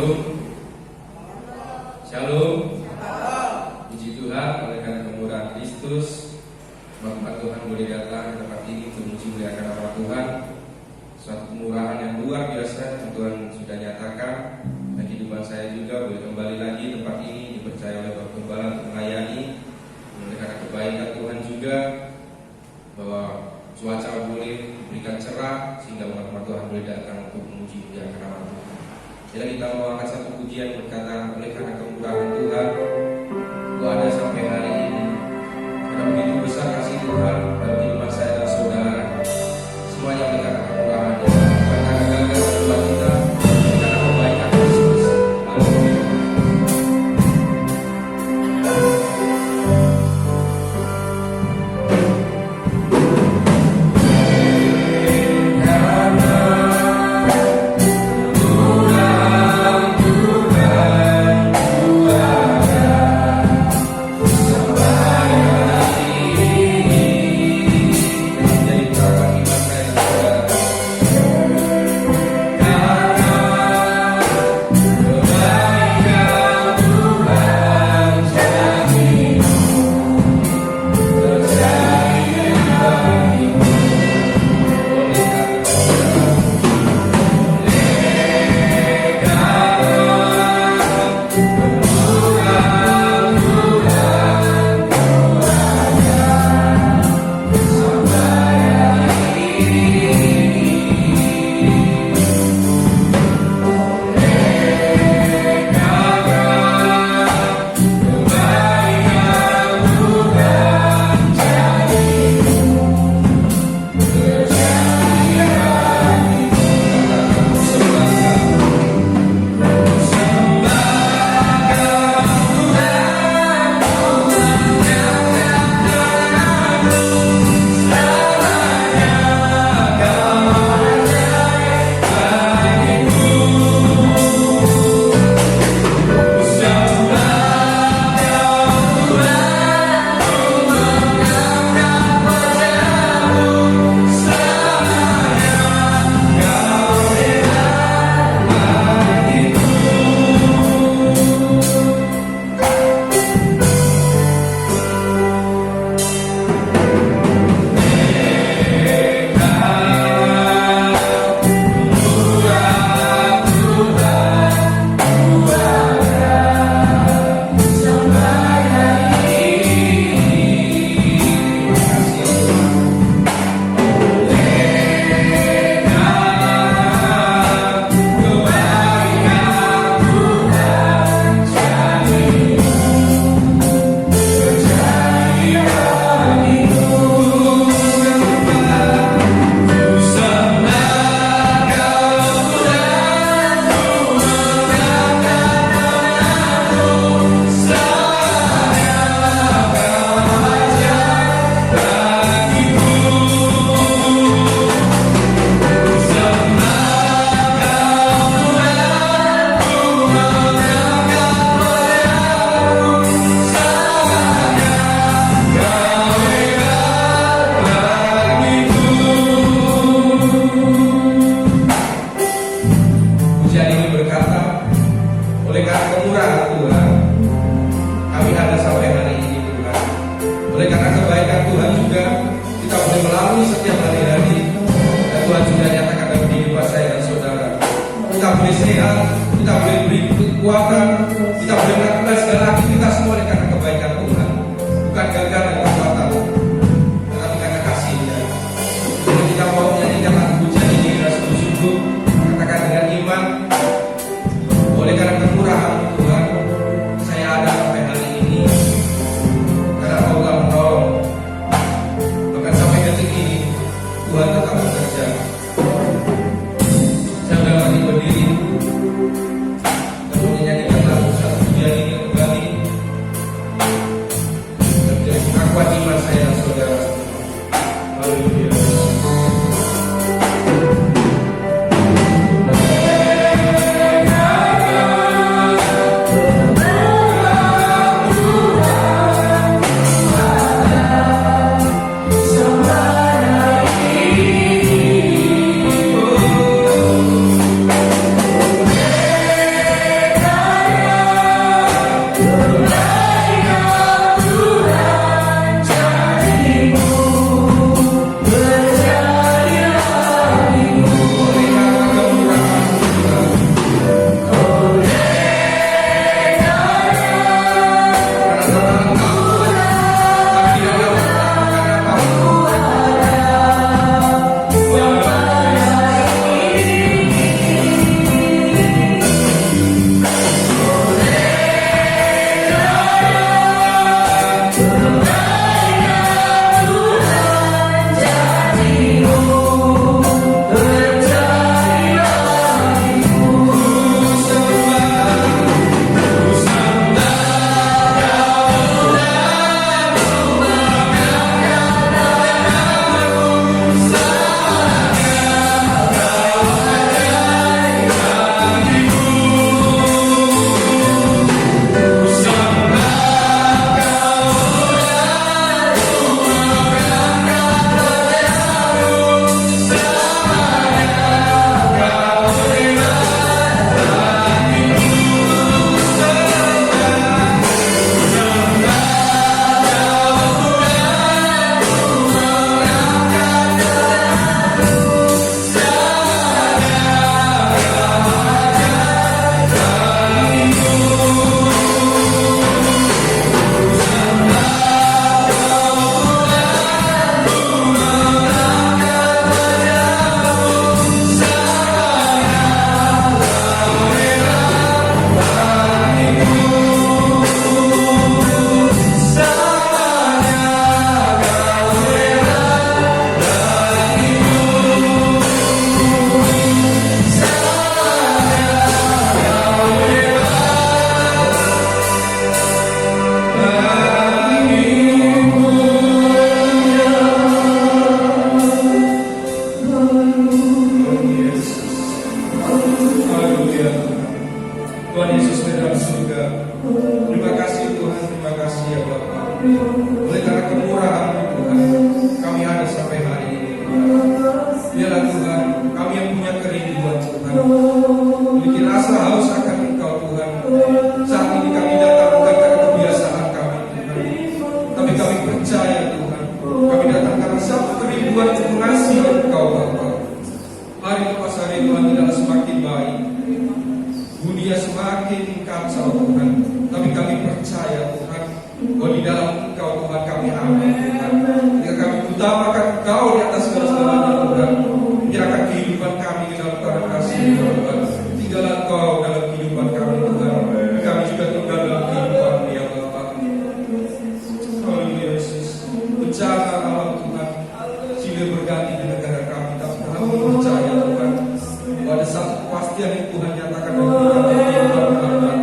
Shalom. Shalom. Puji Tuhan, oleh karena kemurahan Kristus, Bapak Tuhan boleh datang ke tempat ini untuk memuliakan nama Tuhan. Suatu kemurahan yang luar biasa yang Tuhan sudah nyatakan, dan kehidupan saya juga boleh kembali lagi tempat ini dipercaya oleh Bapak Gembala untuk melayani. Oleh karena kebaikan Tuhan juga, bahwa cuaca boleh diberikan cerah sehingga umat Tuhan boleh datang untuk memuji memuliakan nama Tuhan. Jadi kita mau angkat satu pujian berkata, oleh karena kemurahan Tuhan, Kau ada sampai hari ini. Karena begitu besar kasih Tuhan dalam kehidupan saya dan saudara. Semuanya oleh karena kemurahan-Nya, bukan karena gagal buat kita, karena kebaikan Kristus. Haleluya. Tuhan Yesus di dalam surga. Terima kasih Tuhan, terima kasih ya Bapa. Oleh karena kemurahan-Mu Tuhan, kami ada sampai hari ini Tuhan. Biarlah Tuhan, kami yang punya kerinduan Tuhan, memiliki rasa haus akan Engkau Tuhan. Saat ini kami datang bukan karena kebiasaan kami Tuhan, tapi kami percaya Tuhan, kami datang karena satu kerinduan untuk mengasihi Engkau Bapa. Hari lepas hari Tuhan tidaklah semakin baik, dunia semakin kacau Tuhan, tapi kami percaya Tuhan, bahwa di dalam Engkau Tuhan kami aman Tuhan. Jika kami utamakan Engkau di atas segala-galanya Tuhan, menyerahkan kehidupan kami ke dalam tangan kasih Tuhan. Tinggallah Engkau dalam kehidupan kami Tuhan, kami juga tinggal dalam kehidupan ya Bapa. Haleluya Yesus. Bencana alam Tuhan silih berganti di negara kami, tapi kami percaya Tuhan, bahwa ada satu kepastian yang Tuhan nyatakan dan berikan Tuhan.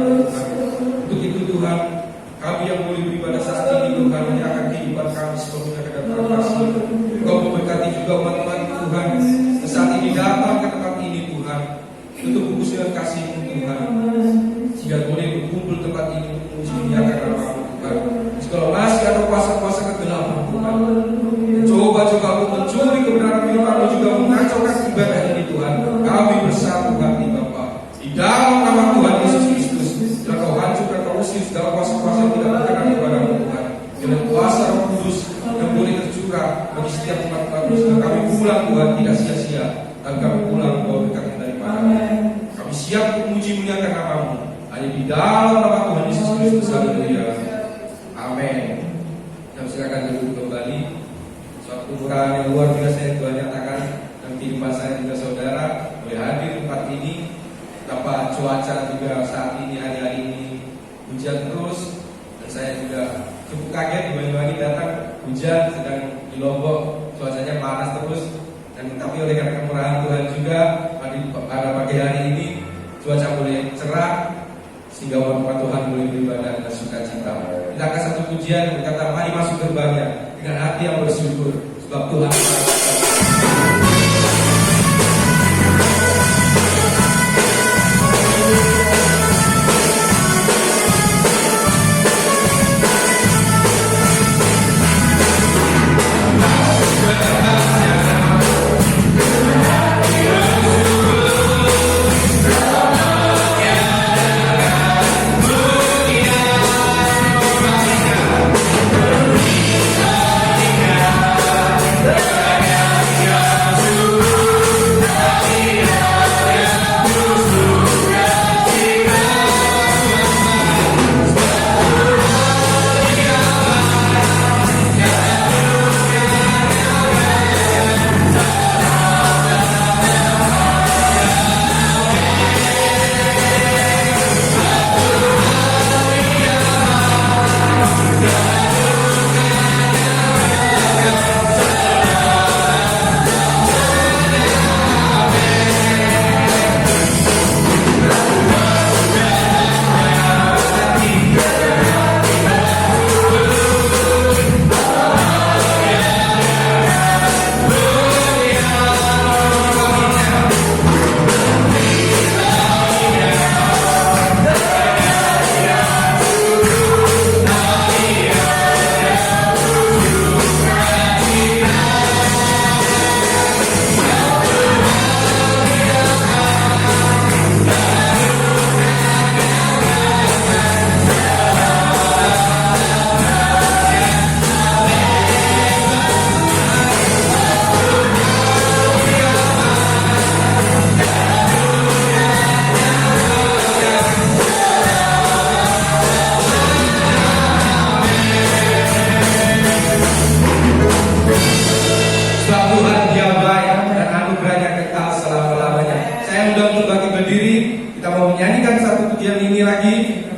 Untuk itu Tuhan, kami yang boleh beribadah saat ini Tuhan, menyerahkan kehidupan kami sepenuhnya ke dalam kasih. Engkau memberkati juga umat-umat Tuhan saat ini datang ke tempat ini Tuhan, untuk bungkus dengan kasih-Mu Tuhan, sehingga boleh berkumpul tempat ini untuk memuji-muliakan nama-Mu Tuhan. Kalau masih ada kuasa-kuasa kegelapan Tuhan, coba-coba aku mencuri kebenaran firman-Mu juga mengacaukan ibadah ini Tuhan, kami bersatu hati Bapa di dalam nama Tuhan Yesus Kristus. Dan Kau hancurkan, Kau usir segala kuasa-kuasa yang tidak berkenan kepada-Mu Tuhan, dengan kuasa Roh Kudus yang boleh tercurah bagi setiap umat-Mu. Kami pulang Tuhan tidak sia-sia, dan kami pulang bawa berkat daripada-Mu. Kami siap untuk memuji muliakan nama-Mu hanya di dalam nama Tuhan Yesus Kristus. Haleluya. Amin. Kami silakan duduk kembali. Suatu kemurahan yang luar biasa yang Tuhan nyatakan dalam kehidupan saya juga saudara, boleh hadir di tempat ini tanpa cuaca juga saat ini, hari-hari ini hujan terus, dan saya juga cukup kaget di Banyuwangi datang hujan, sedang di Lombok cuacanya panas terus. Dan tapi oleh karena kemurahan Tuhan juga pada pagi hari ini cuaca boleh cerah, sehingga umat Tuhan boleh beribadah dan sukacita. Kita akan satu pujian berkata, mari masuk gerbangnya dengan hati yang bersyukur, sebab Tuhan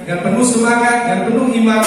dengan penuh semangat dan penuh iman.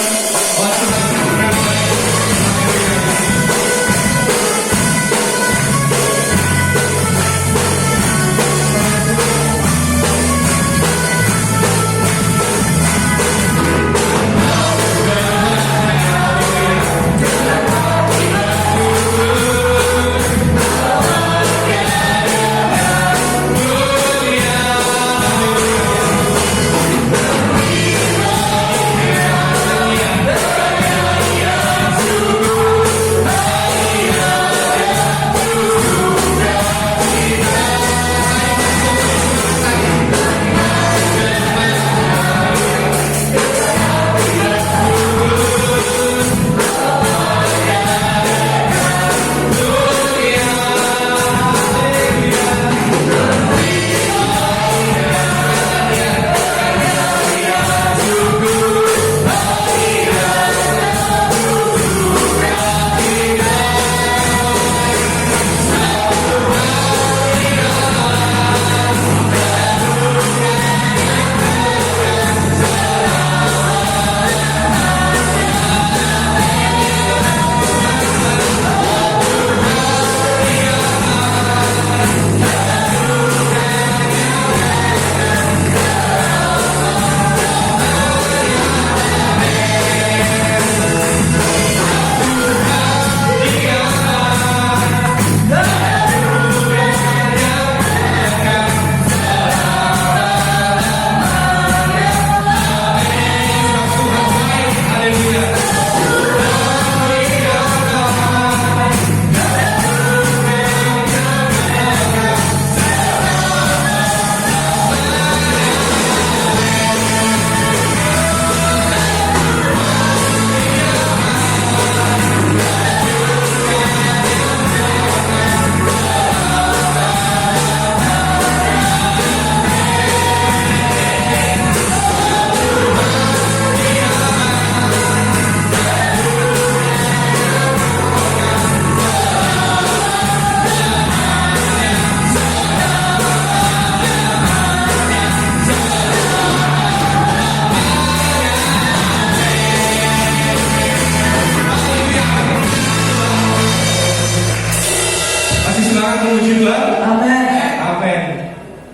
memuji Tuhan? Amin. Amin.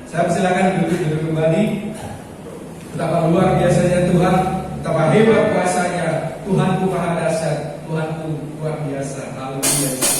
Saya persilakan duduk kembali. Betapa luar biasanya Tuhan, betapa hebat kuasanya. Tuhanku maha dahsyat, Tuhanku luar biasa. Haleluya.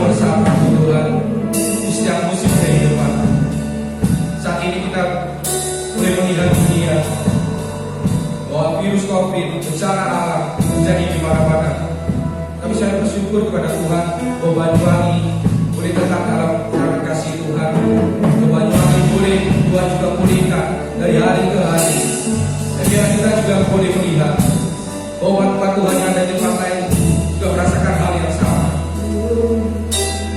selalu bersama Tuhan di setiap musim kehidupan. Saat ini kita boleh melihat dunia bahwa virus COVID, bencana alam terjadi di mana-mana. Tapi saya bersyukur kepada Tuhan bahwa Banyuwangi boleh tetap dalam kasih Tuhan. Banyuwangi boleh Tuhan juga pulihkan dari hari ke hari. Dan biar kita juga boleh melihat bahwa umat Tuhan yang ada di tempat lain juga merasakan hal yang sama.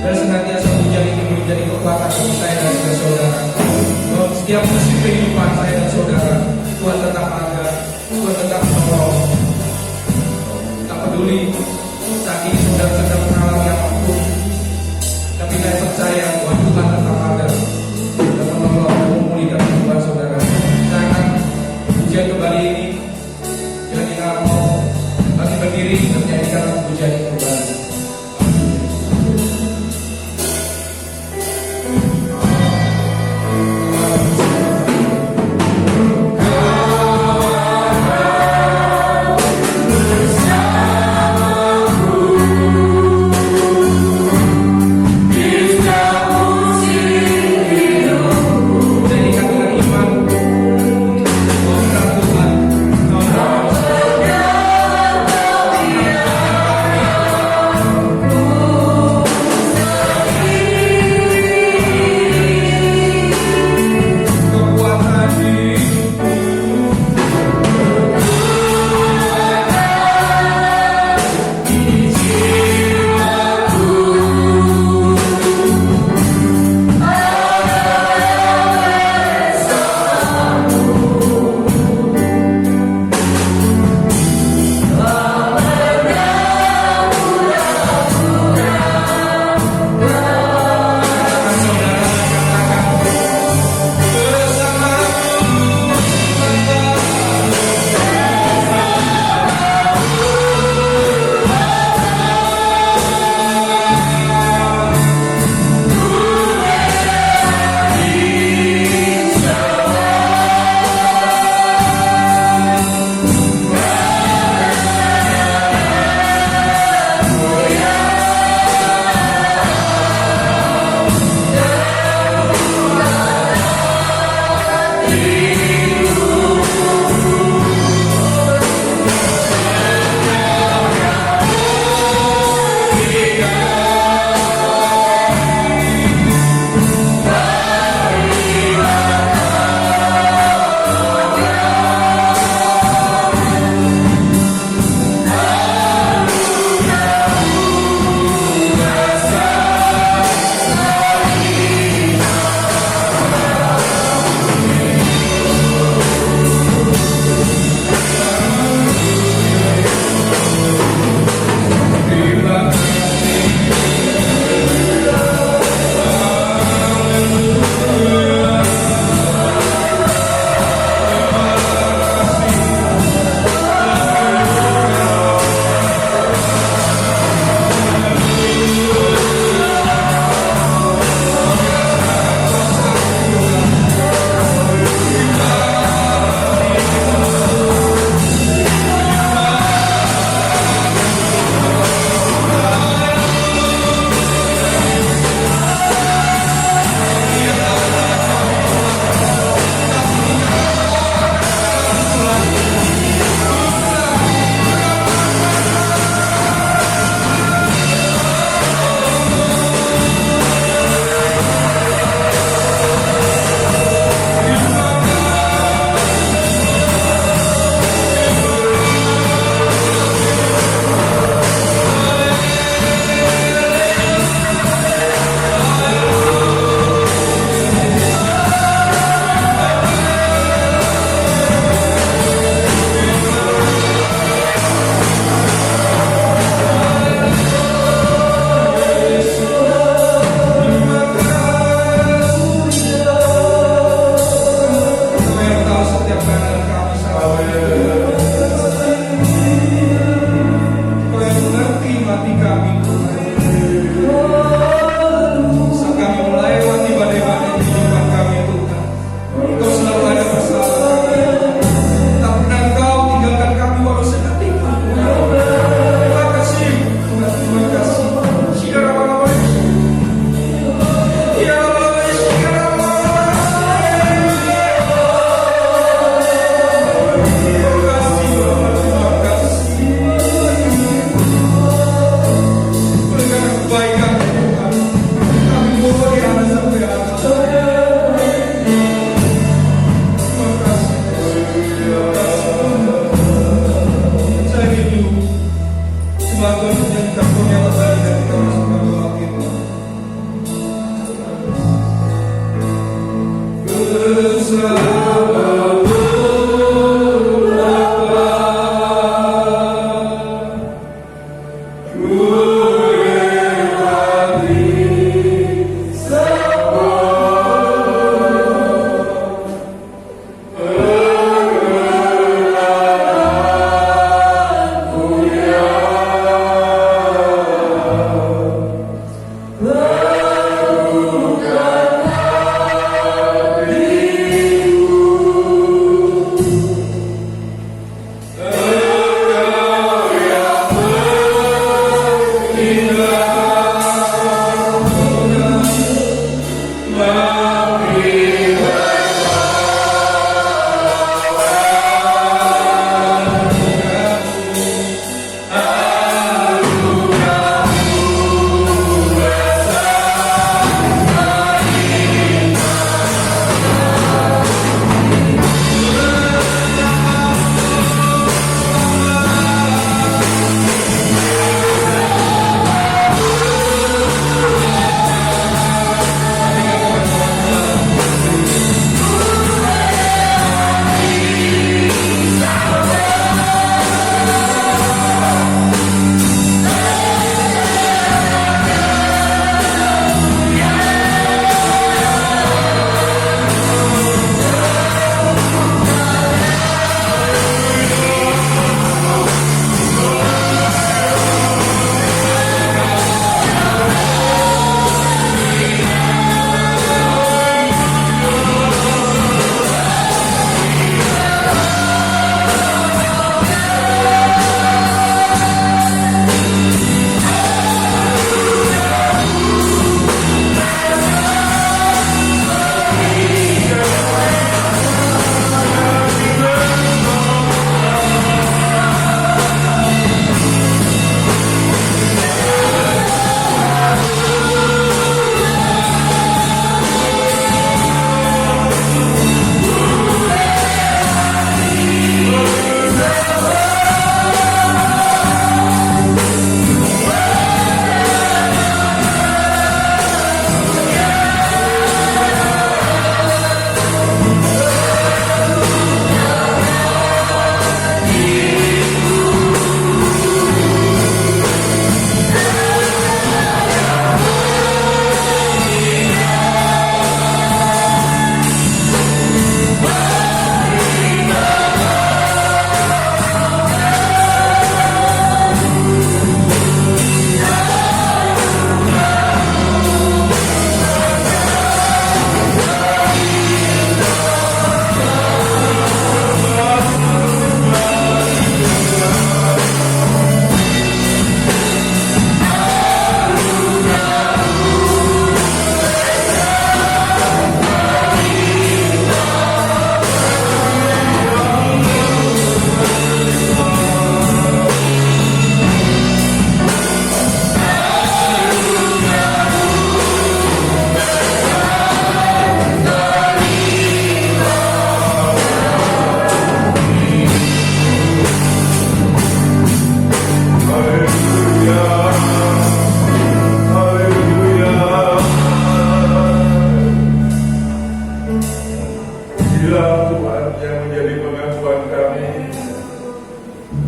Dan senantiasa hujan ini menjadi kekuatan bagi saya dan juga saudara. Bahwa setiap musim kehidupan saya dan saudara, Tuhan tetap ada, Tuhan tetap menolong. Tak peduli saat ini saudara sedang mengalami apapun, tapi saya percaya bahwa Tuhan tetap ada dan menolong dan memulihkan kehidupan saudara. Saya akan ujian kembali ini. Jangan kita mau bagi berdiri dan menyanyikan ujian ini kembali.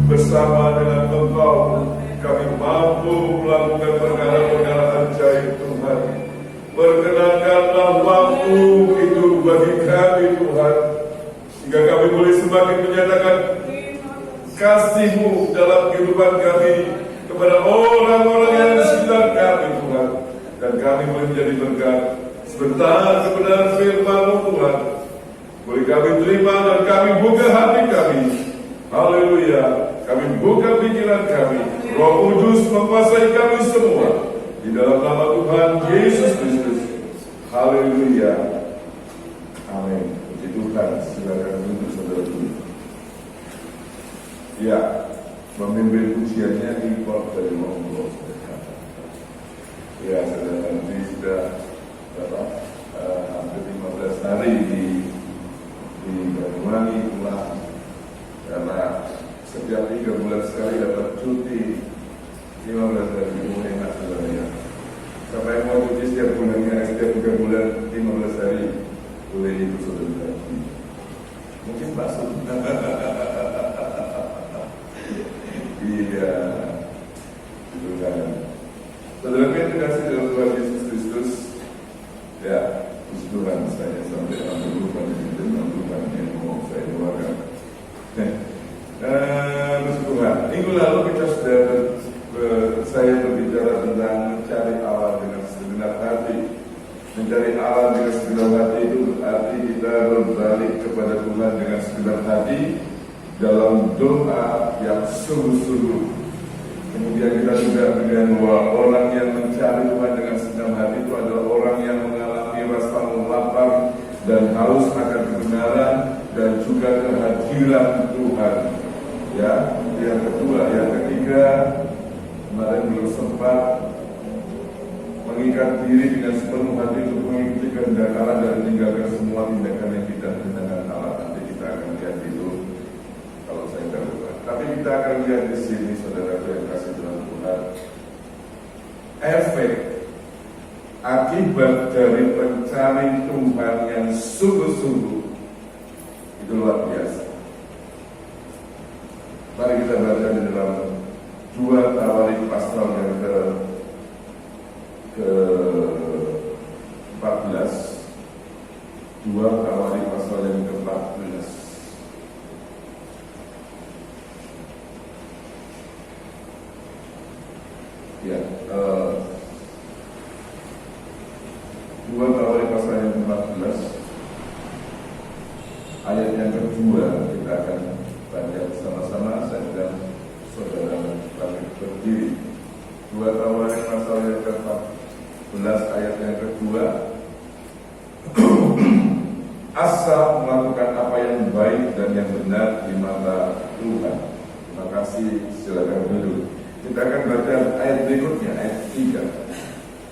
bersama dengan Engkau kami mampu melakukan perkara-perkara ajaib Tuhan. Perkenankanlah waktu itu bagi kami Tuhan, sehingga kami boleh semakin menyatakan kasih-Mu dalam kehidupan kami kepada orang-orang yang di sekitar kami Tuhan. Dan kami boleh menjadi berkat sebentar kebenaran firman-Mu Tuhan. Boleh kami terima dan kami buka hati kami. Haleluya. Kami buka pikiran kami. Roh Kudus menguasai kami semua. Di dalam nama Tuhan Yesus Kristus. Haleluya. Amin. Puji Tuhan. Silakan duduk saudaraku. Ya, memimpin pujiannya import dari Monggo. Ya, saudara nanti sudah hampir 15 hari di Banyuwangi pulang, karena setiap 3 bulan sekali dapat cuti 15 hari. Enak saudara ya. Siapa yang mau cuti setiap bulannya, setiap 3 bulan 15 hari, boleh ikut saudara. Mungkin masuk. Iya, itu kan. Saudara yang terkasih dalam Tuhan Yesus Kristus, ya, puji Tuhan, saya sampai lupa yang mau saya keluarkan. Puji Tuhan. Minggu lalu kita sudah saya berbicara tentang mencari Allah dengan segenap hati. Mencari Allah dengan segenap hati itu berarti kita berbalik kepada Tuhan dengan segenap hati dalam doa yang sungguh-sungguh. Kemudian kita juga dengan bahwa orang yang mencari Tuhan dengan segenap hati itu adalah orang yang mengalami rasa lapar dan haus akan kebenaran dan juga kehadiran Tuhan. Ya, yang kedua, yang ketiga, kemarin belum sempat mengikat diri dengan sepenuh hati untuk mengikuti kehendak Allah dan meninggalkan semua tindakan yang tidak dengan Allah. Nanti kita akan lihat itu kalau saya katakan. Tapi kita akan lihat di sini, saudara yang kasih dalam Tuhan, efek akibat dari pencari Tuhan yang sungguh-sungguh itu luar biasa. Mari kita baca di dalam 2 Tawarik pasal yang ke-14. 2 Tawarik pasal yang ke-14. Ya, 2 Tawarik pasal yang ke-14 ayat yang kedua kita akan baca bersama-sama. Saya dan saudara kami berdiri. 2 Tawarik pasal yang ke-14 ayat yang kedua. Asal melakukan apa yang baik dan yang benar di mata Tuhan. Terima kasih, silakan duduk. Kita akan baca ayat berikutnya, ayat 3.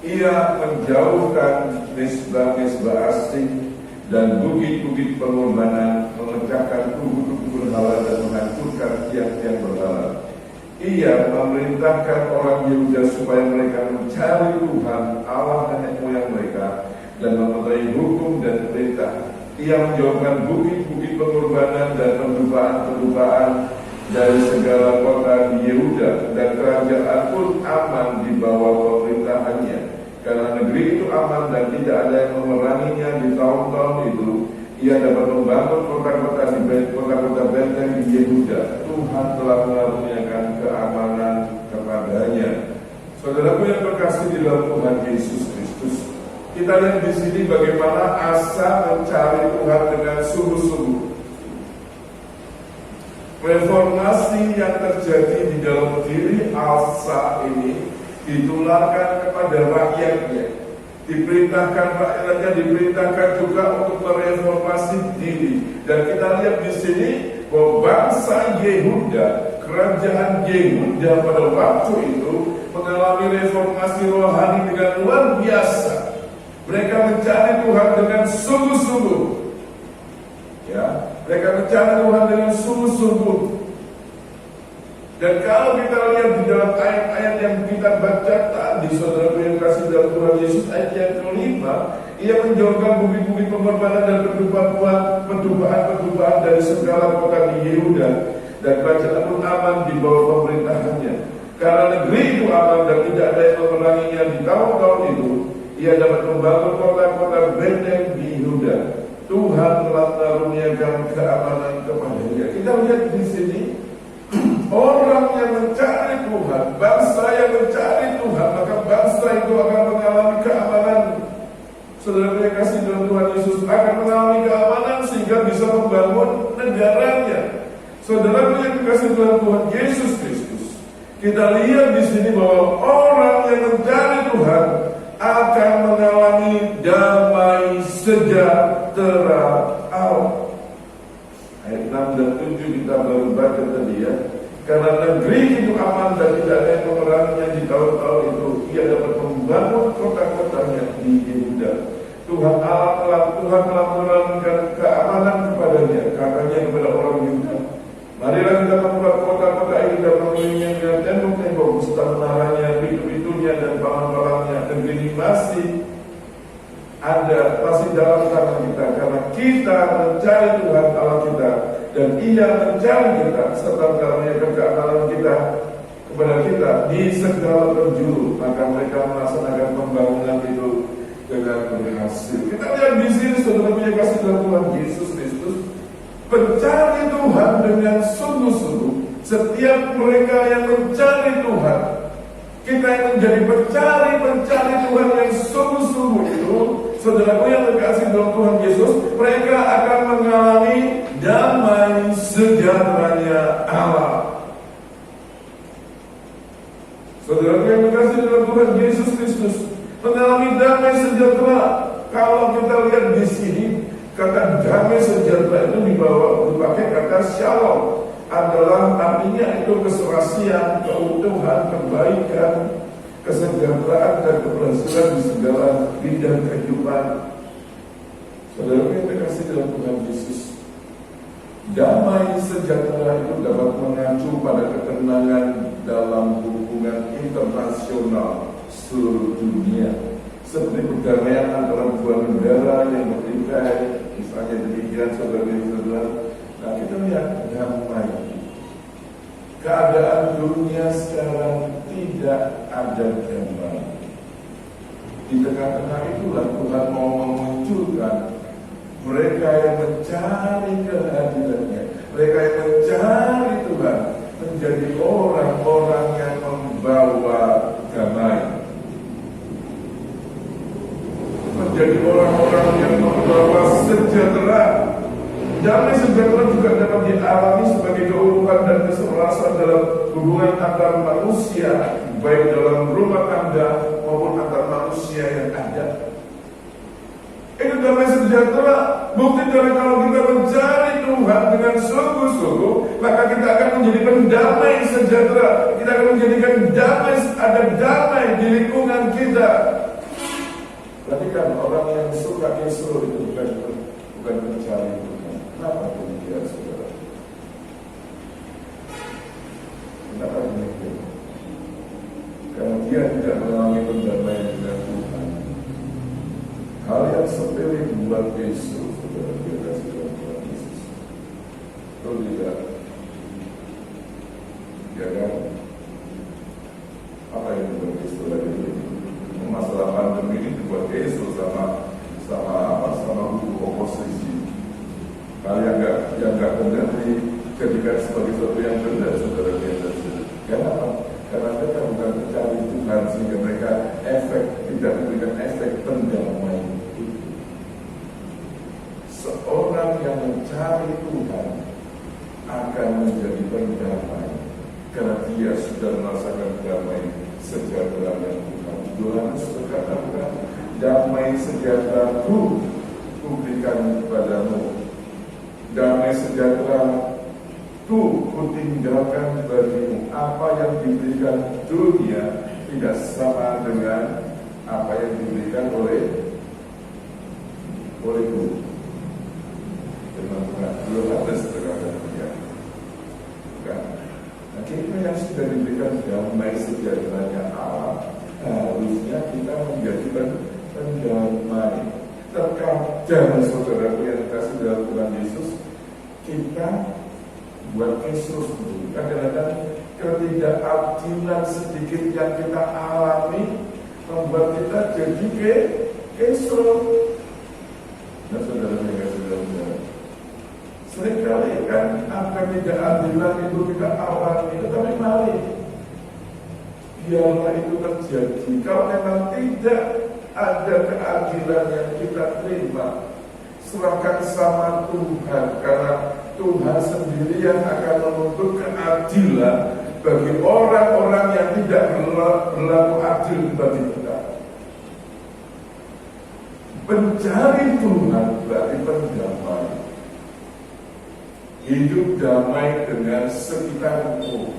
Ia menjauhkan nisbah-nisbah asing dan bukit-bukit pengorbanan, memecahkan kubu-kubu berhala dan menghancurkan tiang-tiang berhala. Ia memerintahkan orang Yehuda supaya mereka mencari Tuhan Allah nenek moyang mereka dan mematuhi hukum dan perintah. Ia menjauhkan bukit-bukit pengorbanan dan pendubaan-pendubaan dari segala kota di Yehuda, dan kerajaan pun aman di bawah pemerintahannya. Karena negeri itu aman dan tidak ada yang memeranginya di tahun-tahun itu, ia dapat membangun kota-kota benteng di Yehuda. Tuhan telah mengaruniakan keamanan kepadanya. Saudaraku yang berkasih di dalam Tuhan Yesus Kristus, kita lihat di sini bagaimana asa mencari Tuhan dengan sungguh-sungguh. Reformasi yang terjadi di dalam diri Asa ini ditularkan kepada rakyatnya. Diperintahkan rakyatnya, diperintahkan juga untuk mereformasi diri. Dan kita lihat di sini bahwa bangsa Yehuda, kerajaan Yehuda pada waktu itu mengalami reformasi rohani dengan luar biasa. Mereka mencari Tuhan dengan sungguh-sungguh. Ya, mereka mencari Tuhan dengan sungguh-sungguh. Dan kalau kita lihat di dalam ayat-ayat yang kita baca tadi, saudara yang kasih dalam Tuhan Yesus, ayat yang ke-5, ia menjauhkan bukit-bukit pengorbanan dan pendubaan dari segala kota di Yehuda, dan kerajaan pun aman di bawah pemerintahannya. Karena negeri itu aman dan tidak ada yang memeranginya di tahun-tahun itu, ia dapat membangun kota-kota benteng di Yehuda. Tuhan telah mengaruniakan keamanan kepadanya. Kita lihat di sini, orang yang mencari Tuhan, bangsa yang mencari Tuhan, maka bangsa itu akan mengalami keamanan. Saudara yang kasih dalam Tuhan Yesus akan mengalami keamanan sehingga bisa membangun negaranya. Saudara yang kasih dalam Tuhan Yesus Kristus, kita lihat di sini bahwa orang yang mencari Tuhan akan mengalami damai sejahtera Allah. Ayat 6 dan 7 kita baru baca tadi ya. Karena negeri itu aman dan tidak ada yang memeranginya di tahun-tahun itu, ia dapat membangun kota-kotanya di Yehuda. Tuhan telah menurunkan keamanan kepadanya, katanya kepada orang Yehuda, marilah kita membuat kota-kota ini dan mengelilinginya dengan tembok-tembok beserta menaranya, pintu-pintunya dan palang-palangnya. Negeri ini masih dalam tangan kita, karena kita mencari Tuhan Allah kita, dan Ia mencari kita serta mengaruniakan keamanan kita kepada kita di segala penjuru. Maka mereka melaksanakan pembangunan itu dengan berhasil. Kita lihat di sini, saudara punya kasih dalam Tuhan Yesus Kristus, pencari Tuhan dengan sungguh-sungguh. Setiap mereka yang mencari Tuhan, kita yang menjadi pencari Tuhan yang sungguh-sungguh itu, saudaraku yang terkasih dalam Tuhan Yesus, mereka akan mengalami damai sejahteranya Allah. Saudaraku yang terkasih dalam Tuhan Yesus Kristus, mengalami damai sejahtera. Kalau kita lihat di sini, kata damai sejahtera itu dipakai kata shalom. Adalah artinya itu keserasian, keutuhan, kebaikan, kesejahteraan dan keberhasilan di segala bidang kehidupan. Saudara yang terkasih dalam Tuhan Yesus, damai sejahtera itu dapat mengacu pada ketenangan dalam hubungan internasional seluruh dunia, seperti perdamaian antara dua negara yang bertikai, misalnya demikian saudara-saudara. Nah, kita lihat damai. Keadaan dunia sekarang tidak ada damai. Di tengah-tengah itulah Tuhan mau memunculkan mereka yang mencari kehadirannya, mereka yang mencari Tuhan, menjadi orang-orang yang membawa damai, menjadi orang-orang yang membawa sejahtera. Damai sejahtera juga dapat dialami sebagai keutuhan dan keselarasan dalam hubungan antar manusia, baik dalam rumah tangga maupun antar manusia yang ada. Itu damai sejahtera. Bukti dari kalau kita mencari Tuhan dengan sungguh-sungguh, maka kita akan menjadi pendamai sejahtera. Kita akan menjadikan damai, ada damai di lingkungan kita. Perhatikan, orang yang suka Yesus itu bukan mencari Tuhan. Kenapa demikian, saudara? Kenapa demikian? Karena dia tidak mengalami pendamaian dengan Tuhan. Hal yang sepele buat Yesus, saudara, dia kasih dalam Tuhan Yesus. Itu tidak. Ya kan? Apa yang dibuat Yesus lagi? Masalah pandemi ini dibuat Yesus sama buku oposisi. Hal yang enggak benar dijadikan sebagai sesuatu yang benar, saudara biasa. Kenapa? Karena mereka bukan mencari Tuhan sehingga mereka tidak memberikan efek pendamaian itu. Seorang yang mencari Tuhan akan menjadi pendamai karena dia sudah merasakan damai sejahtera yang Tuhan. Yohanes berkata, damai sejahtera ku berikan kepadamu. Damai sejahtera ku tinggalkan bagimu. Apa yang diberikan dunia tidak sama dengan apa yang diberikan oleh Tuhan. Yohanes berkata demikian. Nah, kita yang sudah diberikan damai sejahteranya Allah, harusnya kita menjadi pendamai. Terkadang saudara yang kasih dalam Tuhan Yesus, kita membuat kisruh sendiri. Kadang-kadang ketidakadilan sedikit yang kita alami membuat kita jadi kisruh. Nah, saudara-saudara, seringkali kan apa ketidakadilan itu kita alami, tetapi mari biarlah itu terjadi. Kalau memang tidak ada keadilan yang kita terima, serahkan sama Tuhan, karena Tuhan sendiri yang akan menuntut keadilan bagi orang-orang yang tidak berlaku adil bagi kita. Mencari Tuhan berarti berdamai, hidup damai dengan sekitarmu.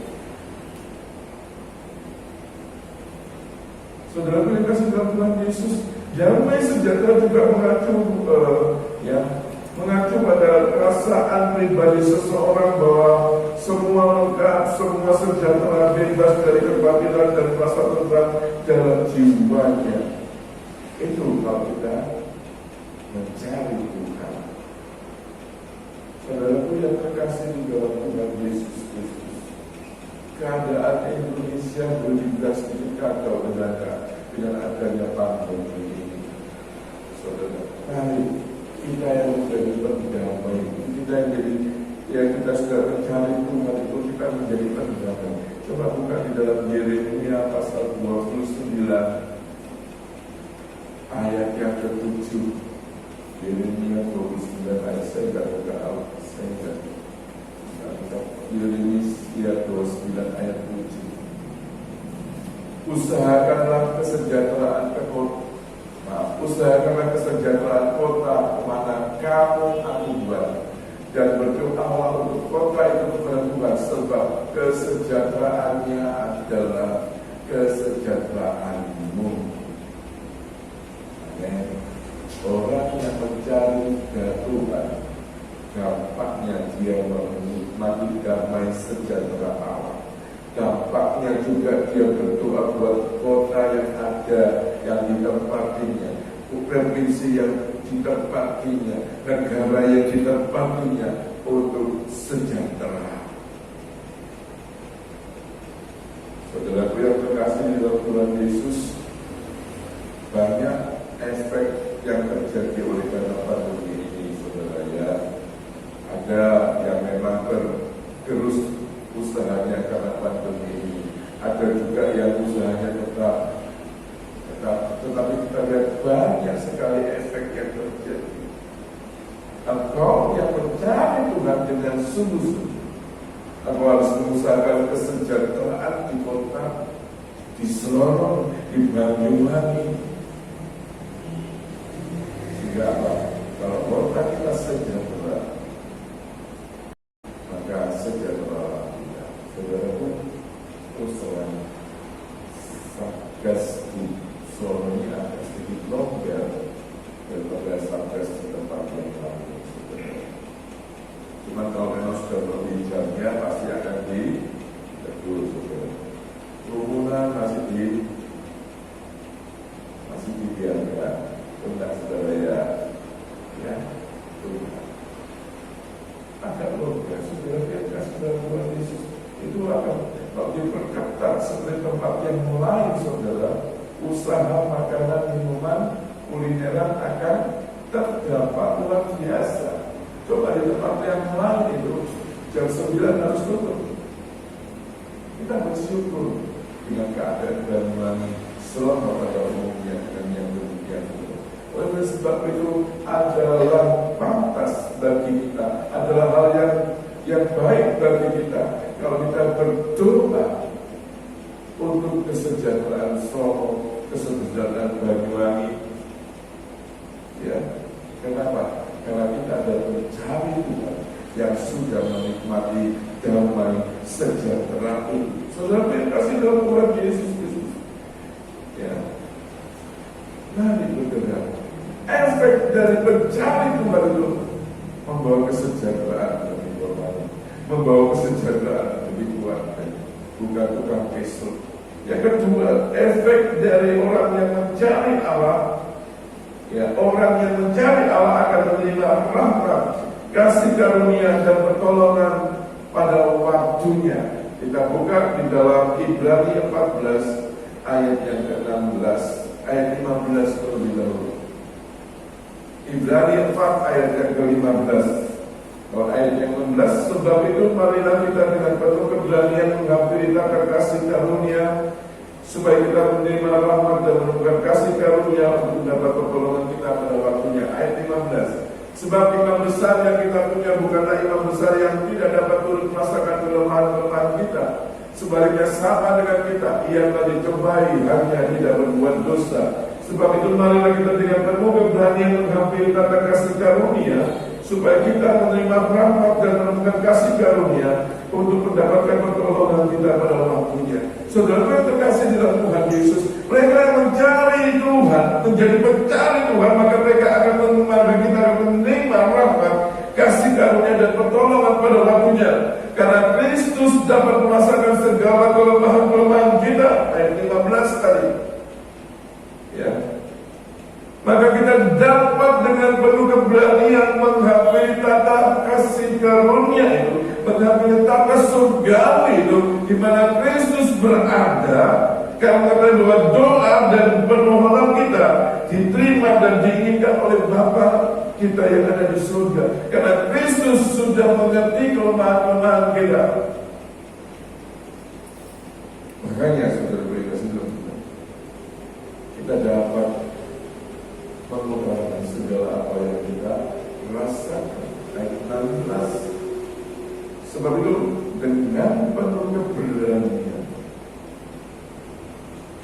Saudara yang kasih dalam Tuhan Yesus, damai sejahtera juga mengacu pada perasaan pribadi seseorang bahwa semua lengkap, semua sejahtera, bebas dari kebatilan dan rasa tentram dalam jiwanya. Itu kalau kita mencari Tuhan. Saudaraku yang terkasih di dalam Tuhan Yesus Kristus, keadaan Indonesia berubah sedikit kacau dengan adanya pandemi ini. Saudara, mari kita yang menjadi pendamai, kita yang kita sudah mencari Tuhan itu, kita menjadi pendamai. Coba buka di dalam Yeremia pasal 29 ayat yang ke-7. Yeremia 29 ayat, saya tidak buka Alkitab, saya tidak buka. Yeremia 29 ayat 7. Usahakanlah kesejahteraan usahakanlah kesejahteraan kota mana kamu aku buat, dan berdoalah untuk kota itu kepada Tuhan, sebab kesejahteraannya adalah kesejahteraanmu. Amin. Orang yang mencari Tuhan, gampangnya dia menikmati damai sejahtera Allah. Dampaknya juga dia berdoa buat kota yang ada, yang ditempatinya, provinsi yang ditempatinya, negara yang ditempatinya untuk sejahtera. Saudaraku yang terkasih di dalam Tuhan Yesus, banyak aspek yang terjadi oleh karena pandemi ini, saudara ya. Ada yang memang bergerus usahanya karena pandemi ini, ada juga yang usahanya tetap, tetapi kita lihat banyak sekali efek yang terjadi. Engkau yang mencari Tuhan dengan sungguh-sungguh, engkau harus mengusahakan kesejahteraan di kota, di Sorong, di Banyuwangi. Sehingga apa? Kalau kota kita sejahtera, maka sejahtera. Saudaraku, usaha Satgas di Solo ini agak sedikit longgar daripada Satgas di tempat yang lain. Cuma kalau memang sudah berbicaranya pasti akan ditegur. Kerumunan masih dibiarkan, enggak saudara ya, agak longgar. Saudara biarkan saudara Tuhan Yesus itu akan diperketat seperti tempat yang lain, saudara. Usaha makanan, minuman, kulineran akan terdampak luar biasa. Coba di tempat yang lain itu jam 9 harus tutup. Kita bersyukur dengan keadaan Banyuwangi selama pada umumnya dan yang demikian itu. Oleh sebab itu adalah pantas bagi kita, adalah hal yang baik bagi kita kalau kita berdoa untuk kesejahteraan Solo, kesejahteraan Banyuwangi. Ya, kenapa? Karena kita adalah mencari Tuhan yang sudah menikmati damai sejahtera itu. Saudara yang kasih dalam Tuhan Yesus Kristus. Ya, mari bergerak. Efek dari mencari Tuhan itu membawa kesejahteraan bagi orang, membawa kesejahteraan bagi keluarga, bukan tukang kesel. Yang kedua, efek dari orang yang mencari Allah, ya, orang yang mencari Allah akan menerima rahmat, kasih karunia dan pertolongan pada waktunya. Kita buka di dalam Ibrani 14 ayat yang ke-16, ayat 15 terlebih dahulu. Ibrani 4 ayat yang ke-15. Kalau ayat yang 16, sebab itu marilah kita dengan penuh keberanian menghampiri takar kasih karunia, supaya kita menerima rahmat dan menemukan kasih karunia untuk mendapat pertolongan kita pada waktunya. Ayat 15. Sebab imam besar yang kita punya bukanlah imam besar yang tidak dapat turut merasakan kelemahan-kelemahan kita. Sebaliknya sama dengan kita, ia telah dicobai, hanya tidak berbuat dosa. Sebab itu marilah kita dengan penuh keberanian menghampiri tata kasih karunia, supaya kita menerima rahmat dan menemukan kasih karunia untuk mendapatkan pertolongan kita pada waktunya. Saudara yang terkasih di dalam Tuhan Yesus, mereka yang mencari Tuhan, menjadi pencari Tuhan, maka mereka akan menerima rahmat, kasih karunia dan pertolongan pada waktunya. Karena Kristus dapat merasakan segala kelemahan-kelemahan kita. Ayat 15 tadi. Ya. Maka kita dapat dengan penuh keberanian menghampiri tata kasih karunia itu, menghampiri tata surgawi itu, di mana Kristus berada. Karena bahwa doa dan permohonan kita diterima dan diinginkan oleh Bapa kita yang ada di surga. Karena Kristus sudah mengerti kelemahan-kelemahan kita. Makanya saudara kasih Tuhan, kita dapat mengutarakan segala apa yang kita rasakan. Ayat 16. Sebab itu dengan penuh keberanian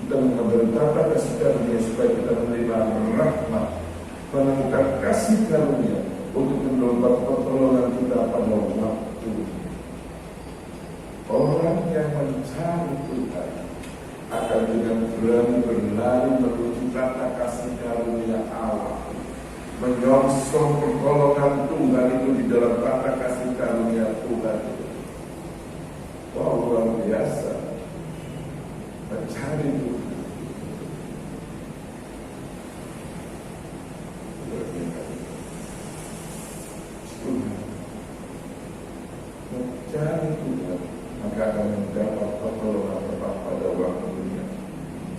kita mengabarkan kasih karunia, supaya kita menerima rahmat, menemukan kasih karunia untuk mendapat pertolongan kita pada waktu. Orang yang mencari Tuhan akan dengan berani berlari menuju tata kasih karunia Allah, menyongsong pertolongan Tuhan itu di dalam tata kasih karunia Tuhan itu. Wah, luar biasa. Mencari Tuhan. Mencari Tuhan, maka akan mendapat pertolongan tepat pada waktunya.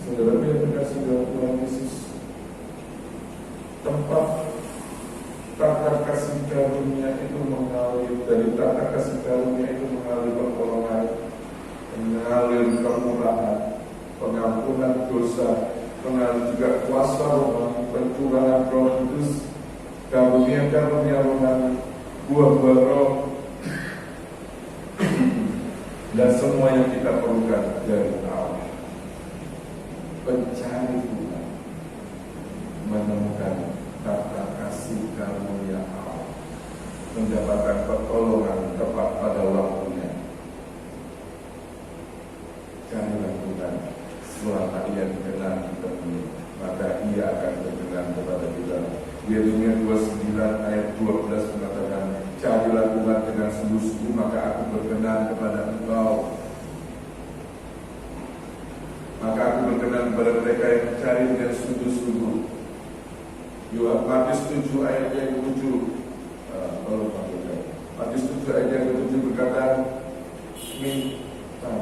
Saudara yang terkasih dalam Tuhan Yesus, tempat tata kasih karunia itu mengalir, dari tata kasih karunia itu mengalir pertolongan, mengalir kemurahan, pengampunan dosa, mengalir juga kuasa rohani, pencurahan Roh Kudus, karunia-karunia rohani, buah-buah roh, dan semua yang kita perlukan dari Allah. Pencari Tuhan menemukan tata kasih karunia Allah, mendapatkan pertolongan tepat pada waktunya. Carilah Tuhan selama ia dikenal kita dulu, maka ia akan berkenan kepada kita. Yeremia 29 ayat 12 mengatakan, carilah Tuhan dengan sungguh-sungguh, maka aku berkenan kepada engkau. Maka aku berkenan kepada mereka yang mencari dengan sungguh-sungguh. Matius 7 ayat yang ke-7, Matius 7 ayat yang ke-7 berkata, minta,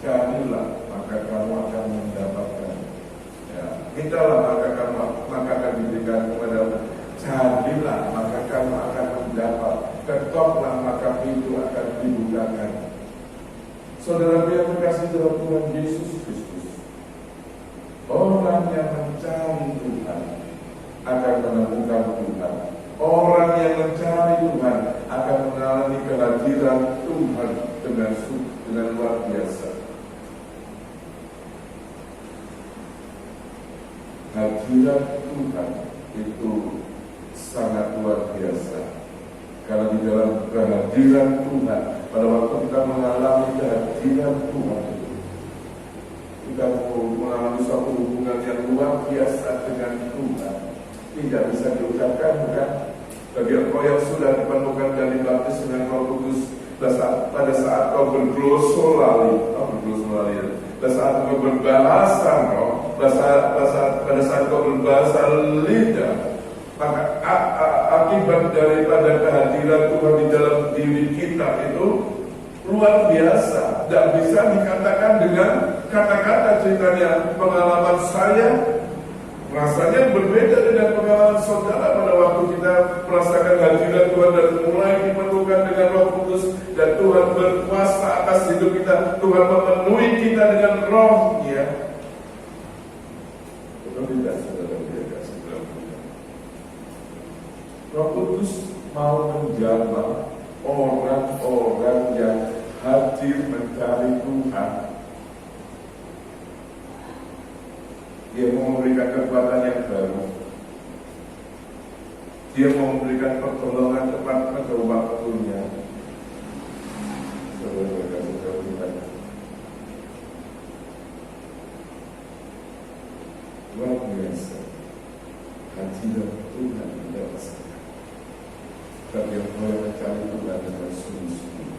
carilah, maka kamu akan mendapatkan. Ya, mintalah, maka akan diberikan kepadamu. Carilah, maka kamu akan mendapat. Ketoklah, maka pintu akan dibukakan. Saudara yang terkasih dalam Tuhan Yesus Kristus, orang yang mencari Tuhan akan menemukan Tuhan. Orang yang mencari Tuhan akan mengalami kehadiran Tuhan dengan luar biasa. Hadirat Tuhan itu sangat luar biasa. Karena di dalam kehadiran Tuhan, pada waktu kita mengalami kehadiran Tuhan itu, kita mengalami suatu hubungan yang luar biasa dengan Tuhan. Tidak bisa diucapkan, bukan? Bagi engkau yang sudah dipenuhkan dan dibaptis dengan Roh Kudus, pada saat kau berglosolali, pada saat kau berbahasa roh, pada saat kau berbahasa lidah, maka akibat daripada kehadiran Tuhan di dalam diri kita itu, luar biasa. Tidak bisa dikatakan dengan kata-kata ceritanya. Pengalaman saya rasanya berbeda dengan pengalaman saudara pada waktu kita merasakan hadirat Tuhan dan mulai dipenuhkan dengan Roh Kudus dan Tuhan berkuasa atas hidup kita. Tuhan memenuhi kita dengan Roh-Nya. Betul tidak, saudara? Roh Kudus mau menjamah orang-orang yang hadir mencari Tuhan. Dia mau memberikan kekuatan yang baru. Dia mau memberikan pertolongan tepat pada waktunya. Luar biasa. Hadirat Tuhan tidak besar. Bagi yang mulai mencari Tuhan dengan sungguh-sungguh.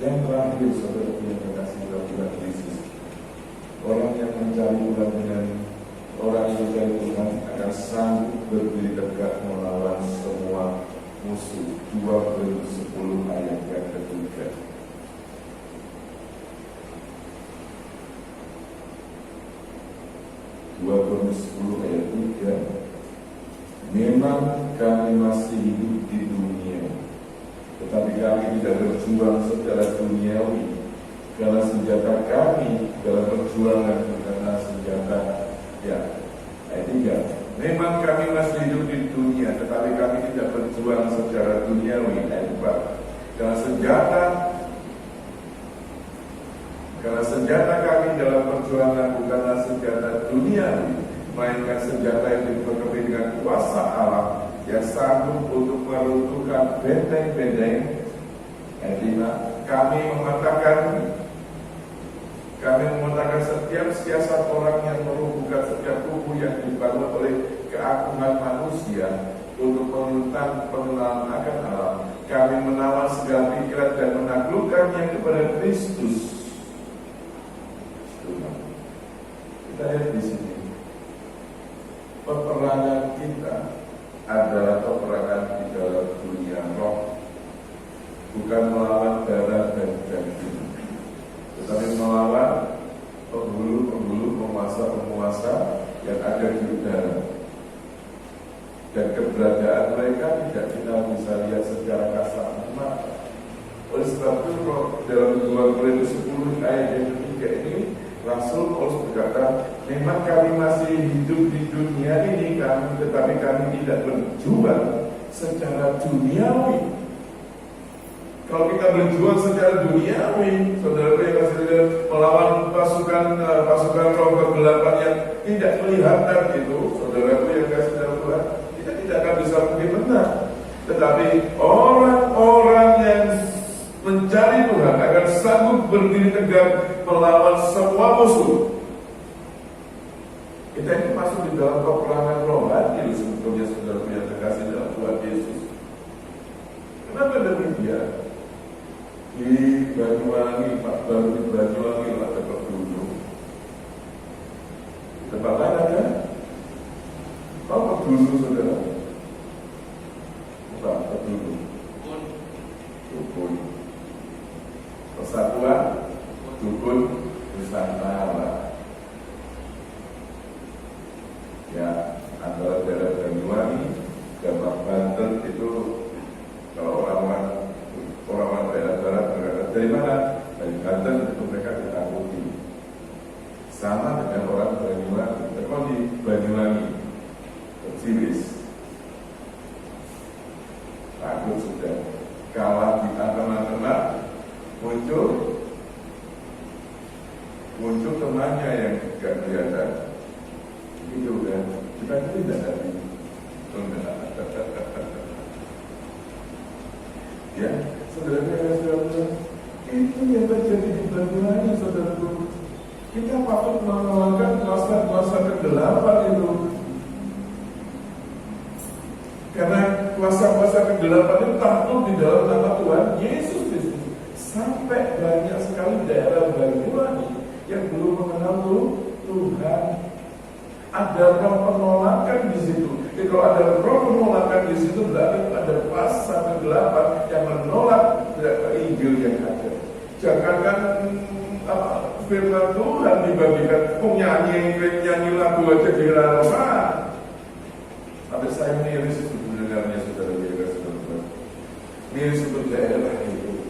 Yang terakhir, saudara yang kasih Tuhan Yesus. Orang yang mencari Tuhan dengan orang yang mencari Tuhan akan sanggup berdiri tegak melawan semua musuh. 2 Korintus 10 ayat yang ketiga. Korintus 10 ayat 3. Memang kami masih hidup di dunia, tetapi kami tidak berjuang secara duniawi, karena senjata kami dalam perjuangan karena senjata ayat 3. Memang kami masih hidup di dunia, tetapi kami tidak berjuang secara duniawi. Ayat 4. Karena senjata kami dalam perjuangan bukanlah senjata duniawi, melainkan senjata yang diperkebut dengan kuasa Allah yang sanggup untuk meruntuhkan benteng-benteng. Ayat 5. Kami mematahkan setiap siasat orang yang merubuhkan setiap kubu yang dibangun oleh keagungan manusia untuk menentang pengenalan akan Allah. Kami menawan segala pikiran dan menaklukkannya kepada Kristus. Kita lihat di sini. Peperangan kita adalah peperangan di dalam dunia roh, bukan melawan darah dan daging, tetapi melawan penghulu-penghulu, penguasa-penguasa yang ada di udara. Dan keberadaan mereka tidak kita bisa lihat secara kasat mata. Oleh sebab itu dalam 2 Korintus 10 ayat yang ketiga ini, Rasul Paulus berkata, memang kami masih hidup di dunia ini, tetapi kami tidak berjuang secara duniawi. Kalau kita berjuang secara duniawi, saudara yang kasih melawan pasukan roh kegelapan yang tidak kelihatan itu, saudara yang kasih Tuhan, kita tidak akan bisa mungkin menang. Tetapi orang-orang yang mencari Tuhan akan sanggup berdiri tegak melawan semua musuh. Kita ini masuk di dalam peperangan rohani sebetulnya, saudara yang terkasih dalam Tuhan Yesus. Kenapa demikian? Di Banyuwangi, baru di Banyuwangi ada gunung. Di tempat lain ada apa gunung, saudara? Apa gunung? Dukun. Persatuan Dukun Nusantara. Ya, antara daerah Banyuwangi, Gambak Banten itu kalau orang-orang daerah barat berkata dari mana? Dari Banten, itu mereka ditakuti. Sama dengan orang Banyuwangi. Kalau di Banyuwangi, Ciwis, takut sudah. Kalah di tengah-tengah, muncul temannya yang gak kelihatan. Itu kan, kita tidak ada. Ya, saudara-saudara, itu yang terjadi di Banyuwangi, saudaraku. Kita patut mengalahkan kuasa-kuasa kegelapan itu. Karena kuasa-kuasa kegelapan itu takut di dalam nama Tuhan Yesus Kristus. Sampai banyak sekali daerah Banyuwangi yang belum mengenal Tuhan. Ada roh penolakan di situ. Jadi kalau ada roh penolakan di situ, berarti ada kuasa kegelapan yang menolak Jangankan firman Tuhan dibagikan, nyanyi lagu aja diralaman. Tapi saya miris untuk mendengarnya, saudara-saudara sekalian. Miris untuk daerah itu.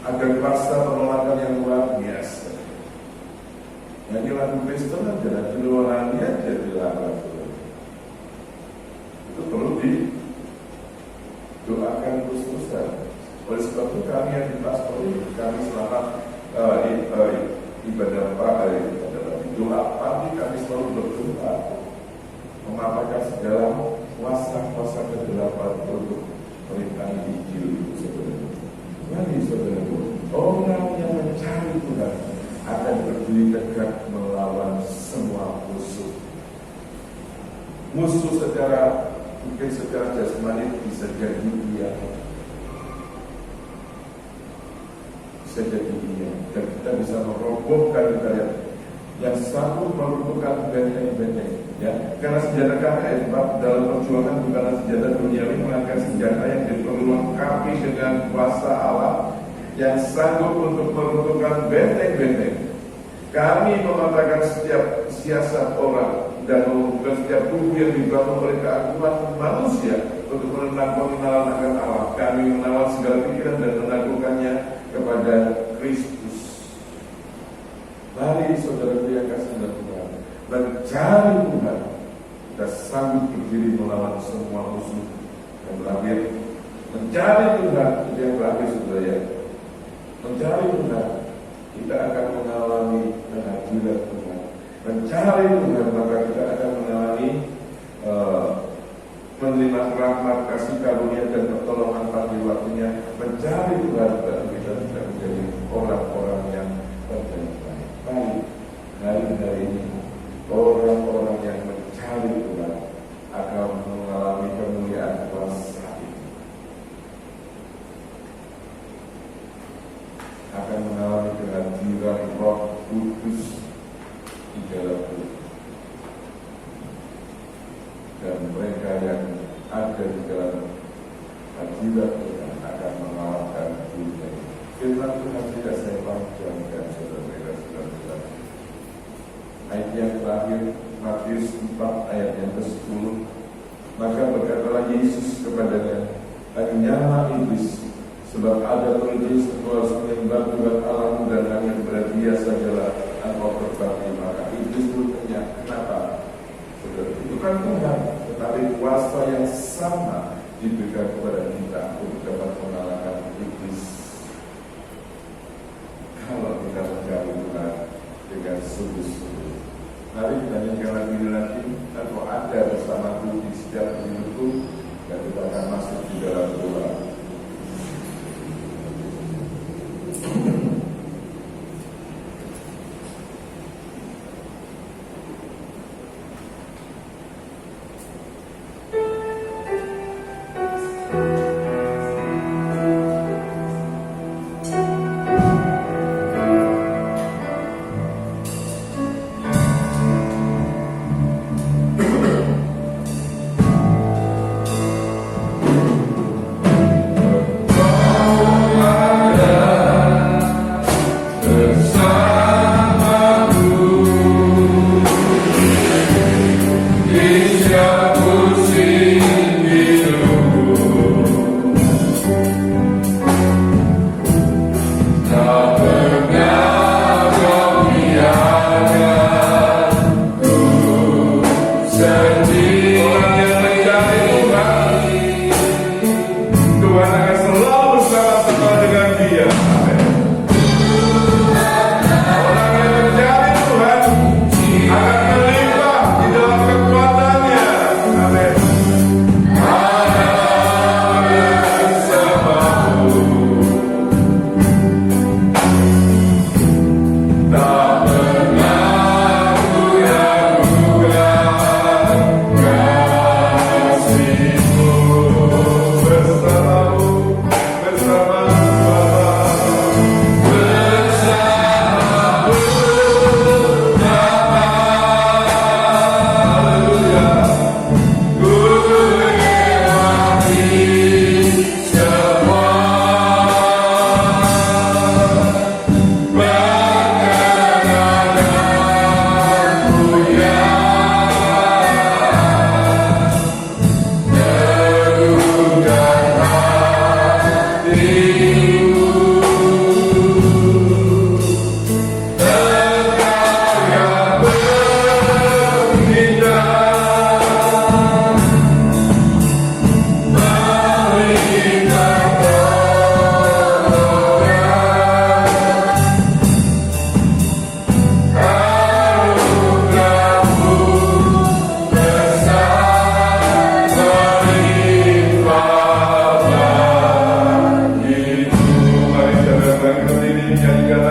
Ada kuasa penolakan yang luar biasa. Nyanyi lagu Kristen aja, di luarannya aja dilarang. Itu perlu didoakan terus-terusan. Oleh sebab itu kami yang di pastor ini, kami selama ibadah doa pagi kami selalu berdoa memaparkan segala kuasa-kuasa kegelapan untuk merintangi Injil itu sebenarnya. Mari saudara, orang yang mencari Tuhan akan berdiri tegak melawan semua musuh. Musuh mungkin secara jasmani bisa jadi dia, dan kita bisa merobohkan kalian yang sanggup meruntuhkan benteng-benteng. Ya, karena senjata kami dalam perjuangan bukanlah senjata duniawi, melainkan senjata yang dilengkapi dengan kuasa Allah yang sanggup untuk meruntuhkan benteng-benteng. Kami mematahkan setiap siasat orang dan mengumpulkan setiap tubuh yang dibangun oleh keagungan manusia untuk menentang pengenalan akan Allah. Kami menawan segala pikiran dan menaklukannya kepada Kristus. Mari saudara yang kasih dalam Tuhan, mencari Tuhan, kita sanggup berdiri melawan semua musuh yang berakhir. Mencari Tuhan itu yang berakhir, saudara ya. Mencari Tuhan, kita akan mengalami kehadiran Tuhan. Mencari Tuhan, maka kita akan mengalami menerima rahmat, kasih karunia dan pertolongan pada waktunya. Mencari Tuhan, dan kita tidak menjadi orang-orang yang terbaik. Baik, hari ini orang-orang yang mencari Tuhan akan mengalami kemuliaan kuasa itu, akan mengalami kehadiran Roh Kudus di dalam tubuh. Dan mereka yang ada di dalam hadirat Tuhan akan mengalahkan dunia. Firman Tuhan tidak saya panjangkan, saudara-saudara. Ayat yang terakhir, Matius 4 ayat yang ke-10. Maka berkatalah Yesus kepadanya, "Hanyalah iblis, sebab ada tulis engkau harus menyembah Tuhan Allahmu dan hanya kepada Dia sajalah engkau berbakti." Maka iblis bertanya, kenapa? Itu kan Tuhan, tetapi kuasa yang sama diberikan kepada kita untuk dapat mengalahkan iblis. Kalau kita mencari Tuhan dengan sungguh-sungguh. Mari kita nyanyikan lagi, atau ada bersamaku di setiap hidupku, dan kita akan masuk di dalam doa.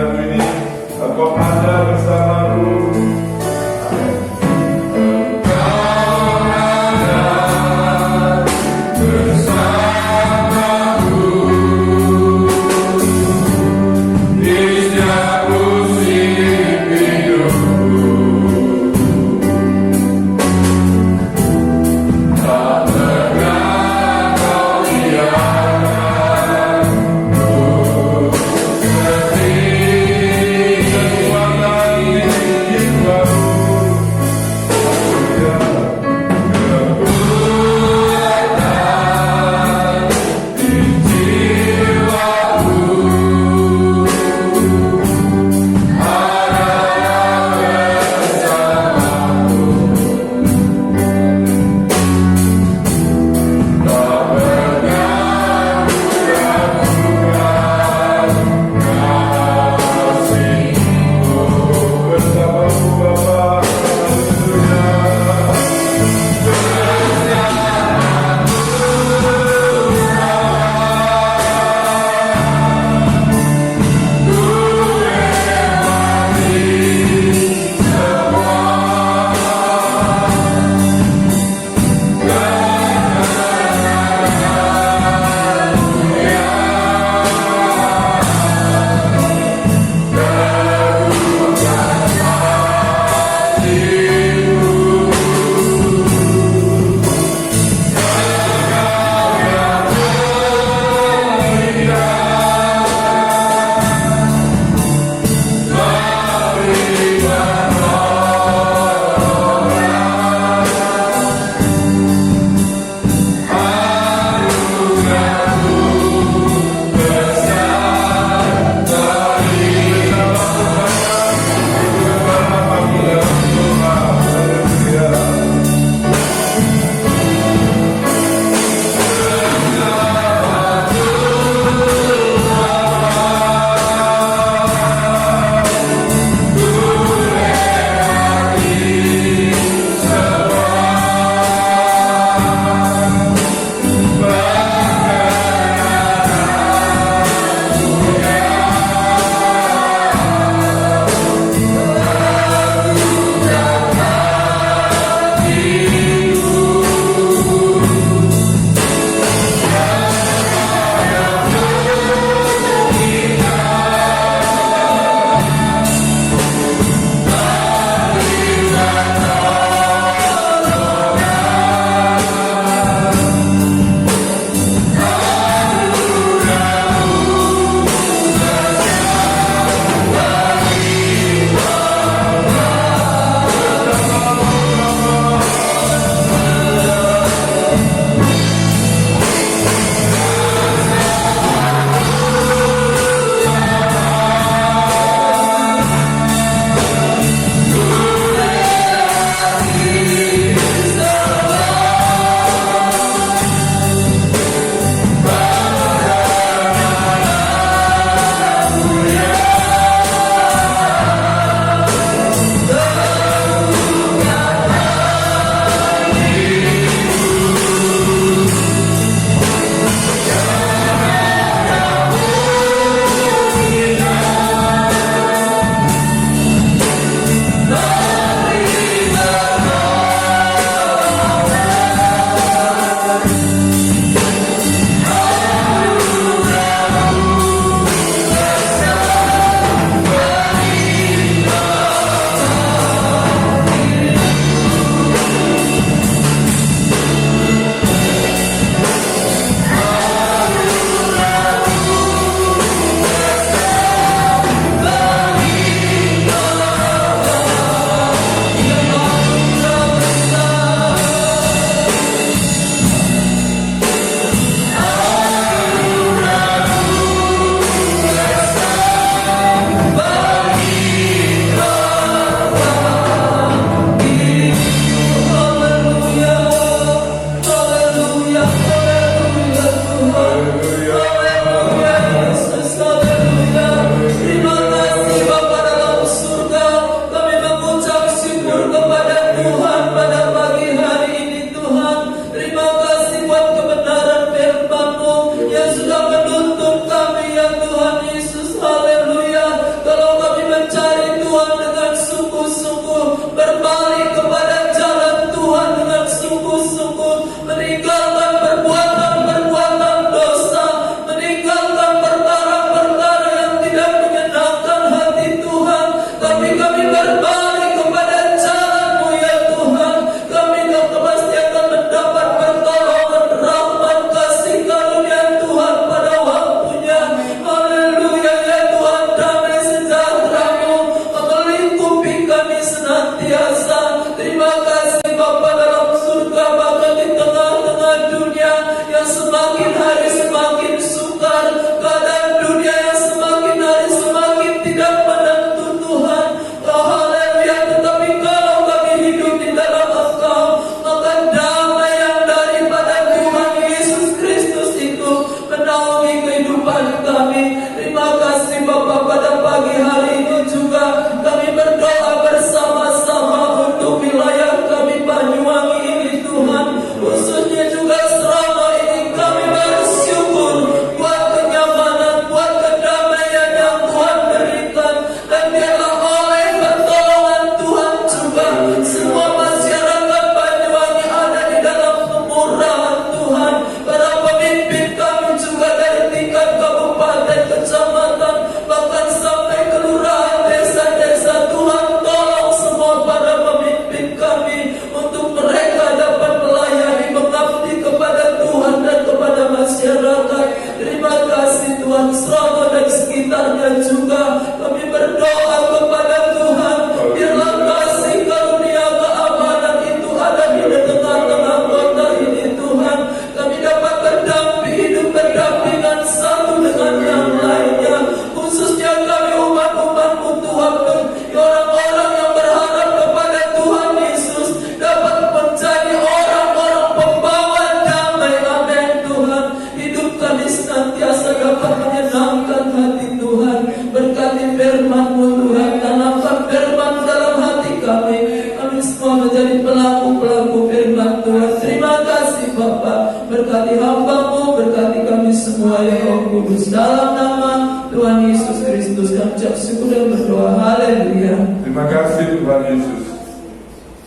lagu ini, Engkau ada bersamaku. Amin. Kekuatan Tuhan Yesus,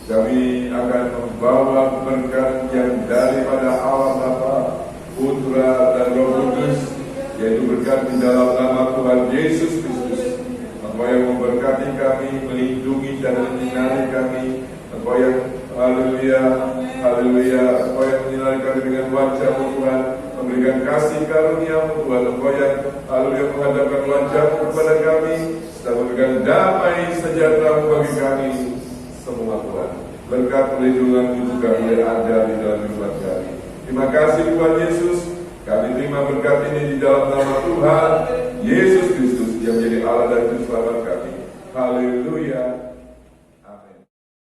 kami akan membawa berkat yang daripada Allah Bapa, Putra dan Roh Kudus, yaitu berkat di dalam nama Tuhan Yesus Kristus. Engkau yang memberkati kami, melindungi dan menyinari kami. Engkau yang haleluya, haleluya, Engkau yang menyinari kami dengan wajah-Mu Tuhan, memberikan kasih karunia-Mu Tuhan. Engkau yang haleluya menghadapkan wajah-Mu kepada kami, dan memberikan damai sejahtera-Mu bagi kami semua Tuhan. Berkat perlindungan-Mu juga boleh ada di dalam kehidupan kami. Terima kasih Tuhan Yesus. Kami terima berkat ini di dalam nama Tuhan Yesus Kristus yang menjadi Allah dan Juru Selamat kami. Haleluya.